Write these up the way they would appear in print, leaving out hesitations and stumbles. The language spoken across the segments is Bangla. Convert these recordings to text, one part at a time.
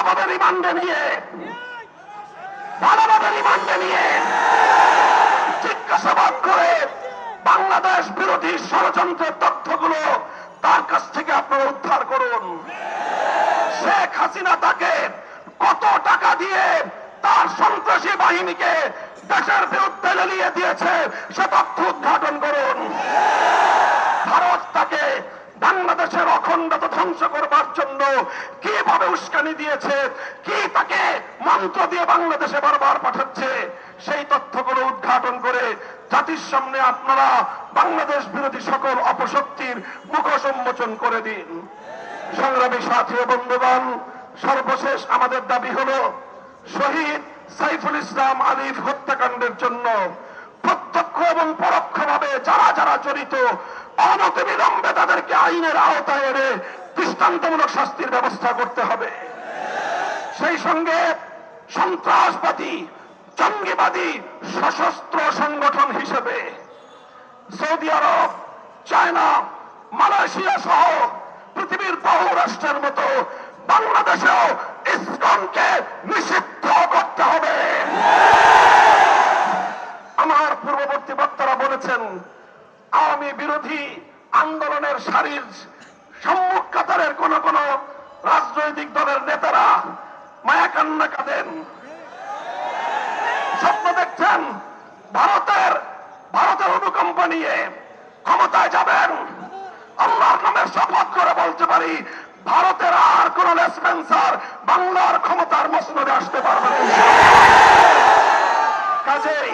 ভালোভাবে রিমান্ডে নিয়ে জিজ্ঞাসাবাদ করে বাংলাদেশ বিরোধী ষড়যন্ত্রের তথ্যগুলো তার কাছ থেকে আপনারা উদ্ধার করুন। শেখ হাসিনা তাকে কত টাকা দিয়ে তার সন্ত্রাসী বাহিনীকে দেশের বিরুদ্ধে লেলিয়ে দিয়েছে সে তথ্য উদ্ঘাটন করুন। ভারত তাকে বাংলাদেশের অখণ্ডতা ধ্বংস করবার জন্য কিভাবে উস্কানি দিয়েছে, কি তাকে মন্ত্র দিয়ে বাংলাদেশে বারবার পাঠাচ্ছে, সেই তথ্যগুলো উদ্ঘাটন করে জাতির সামনে আপনারা বাংলাদেশ বিরোধী সকল অপশক্তির মুখোশ উন্মোচন করে দিন। সংগ্রামী সাথী ও বন্ধুগণ, সর্বশেষ আমাদের দাবি হলো শহীদ সাইফুল ইসলাম আলিফ হত্যাকাণ্ডের জন্য প্রত্যক্ষ এবং পরোক্ষভাবে যারা যারা জড়িত অনতিবিলম্বে তাদেরকে আইনের আওতায় এনে দৃষ্টান্তমূলক শাস্তির ব্যবস্থা করতে হবে। সেই সঙ্গে সন্ত্রাসবাদী জঙ্গিবাদী সশস্ত্র সংগঠন হিসেবে সৌদি আরব, চায়না, মালয়েশিয়া সহ পৃথিবীর বহু রাষ্ট্রের মতো বাংলাদেশেও ইসকনকে নিষিদ্ধ করতে হবে। আমার পূর্ববর্তী বক্তারা বলেছেন আওয়ামী বিরোধী আন্দোলনের সারির সম্মুখ কাতারের কোন কোন রাজনৈতিক দলের নেতারা মায়া কান্না কাঁদেন, স্বপ্ন দেখছেন ভারতের অনুকম্পা নিয়ে ক্ষমতায় যাবেন। আল্লাহর নামে শপথ করে বলতে পারি ভারতের আর কোন লেসপেন্সার বাংলার ক্ষমতার মসনদে আসতে পারবে না। কাজেই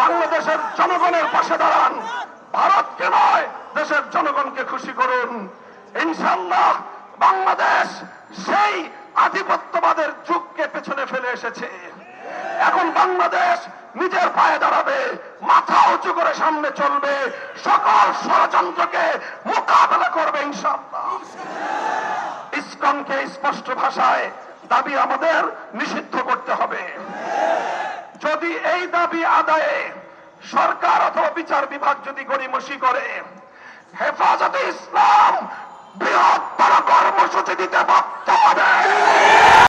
বাংলাদেশের জনগণের পাশে দাঁড়ান, ভারতকে নয় দেশের জনগণকে খুশি করুন। ইনশাআল্লাহ বাংলাদেশ সেই আধিপত্যবাদের যুগকে পেছনে ফেলে এসেছে। এখন বাংলাদেশ নিজের পায়ে দাঁড়াবে, মাথা উঁচু করে সামনে চলবে, সকল ষড়যন্ত্রকে মোকাবেলা করবে ইনশাআল্লাহ। ইসকনকে স্পষ্ট ভাষায় দাবি আমাদের নিষিদ্ধ করতে হবে। যদি এই দাবি আদায়ে সরকার অথবা বিচার বিভাগ যদি গড়িমসি করে, হেফাজতে ইসলাম বৃহত্তর কর্মসূচি দিতে বাধ্য হবে।